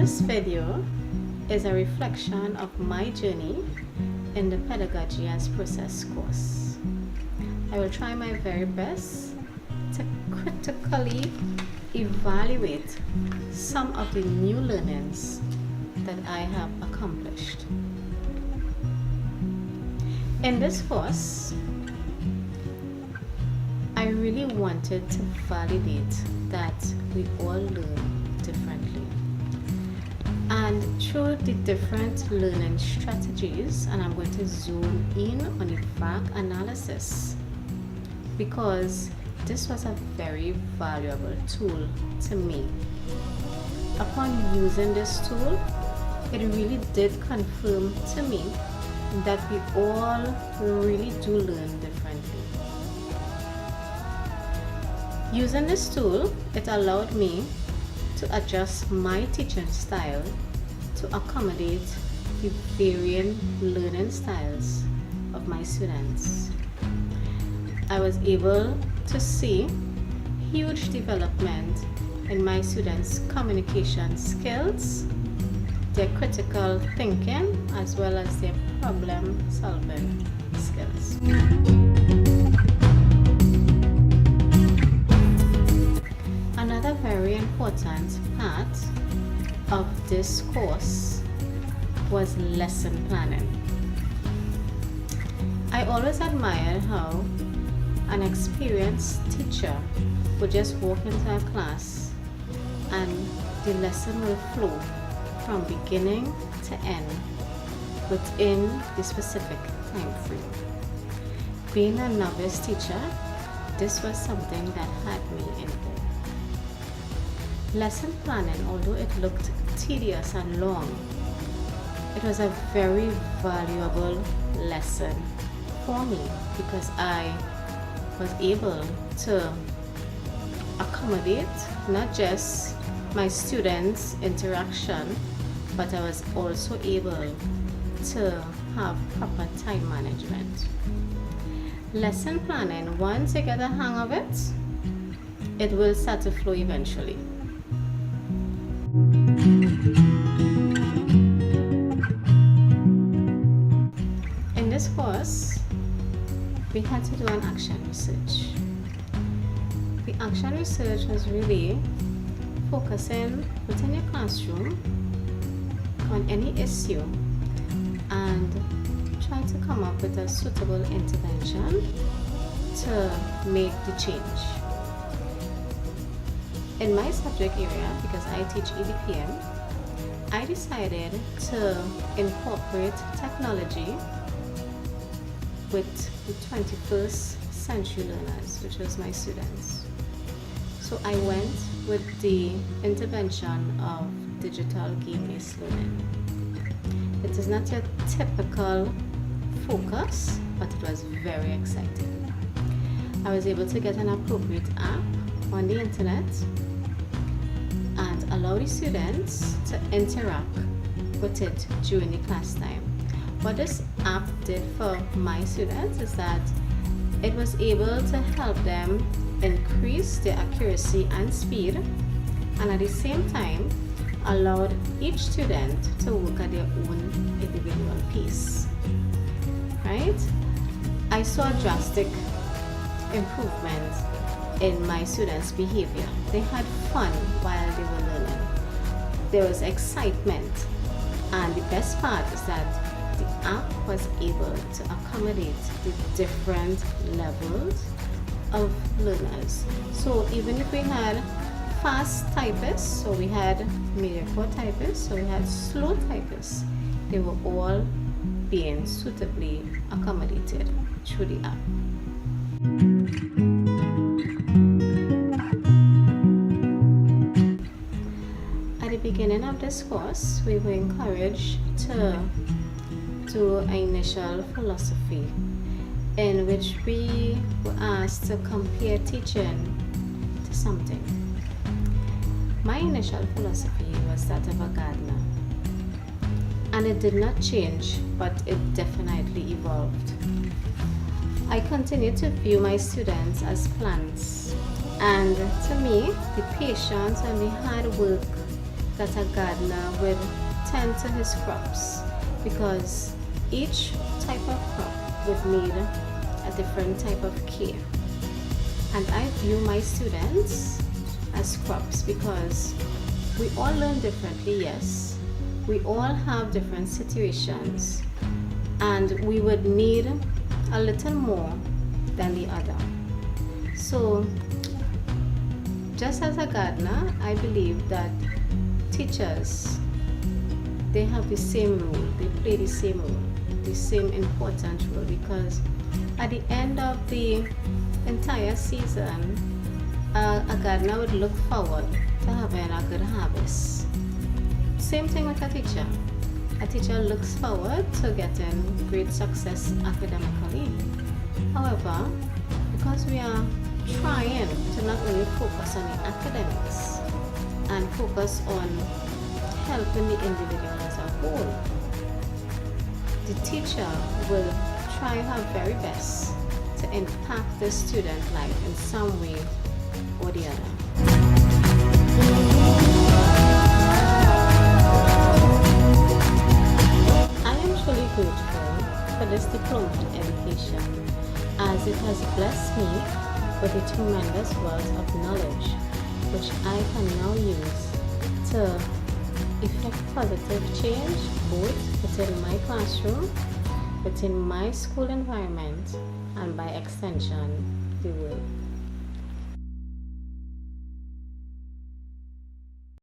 This video is a reflection of my journey in the Pedagogy As Process course. I will try my very best to critically evaluate some of the new learnings that I have accomplished. In this course, I really wanted to validate that we all learn differently. And through the different learning strategies, and I'm going to zoom in on the VAC analysis because this was a very valuable tool to me. Upon using this tool, it really did confirm to me that we all really do learn differently. Using this tool, it allowed me to adjust my teaching style to accommodate the varying learning styles of my students. I was able to see huge development in my students' communication skills, their critical thinking, as well as their problem solving skills. Another very important part of this course was lesson planning. I always admired how an experienced teacher would just walk into a class and the lesson will flow from beginning to end within the specific time frame. Being a novice teacher, this was something that had me in awe. Lesson planning, although it looked tedious and long, it was a very valuable lesson for me because I was able to accommodate not just my students' interaction, but I was also able to have proper time management. Lesson planning, once you get the hang of it, it will start to flow eventually. In this course, we had to do an action research. The action research was really focusing within your classroom on any issue and try to come up with a suitable intervention to make the change. In my subject area, because I teach EDPM, I decided to incorporate technology with the 21st century learners, which was my students. So I went with the intervention of digital game-based learning. It is not your typical focus, but it was very exciting. I was able to get an appropriate app on the internet and allow the students to interact with it during the class time. What this app did for my students is that it was able to help them increase their accuracy and speed, and at the same time allowed each student to work at their own individual pace. Right? I saw drastic improvement in my students' behavior. They had fun while they were learning. There was excitement, and the best part is that the app was able to accommodate the different levels of learners. So even if we had fast typists, so we had medium core typists, so we had slow typists, they were all being suitably accommodated through the app. At the beginning of this course, we were encouraged to do an initial philosophy in which we were asked to compare teaching to something. My initial philosophy was that of a gardener, and it did not change, but it definitely evolved. I continue to view my students as plants, and to me, the patience and the hard work that a gardener would tend to his crops, because each type of crop would need a different type of care. And I view my students as crops because we all learn differently, yes. We all have different situations, and we would need a little more than the other. So, just as a gardener, I believe that teachers, they have the same role, they play the same role, the same important role, because at the end of the entire season, a gardener would look forward to having a good harvest. Same thing with a teacher. A teacher looks forward to getting great success academically. However, because we are trying to not only focus on the academics and focus on helping the individual as a whole, the teacher will try her very best to impact the student life in some way or the other. I am truly grateful for this diploma in education, as it has blessed me with a tremendous wealth of knowledge, which I can now use to effect positive change both within my classroom, within my school environment, and by extension, the world.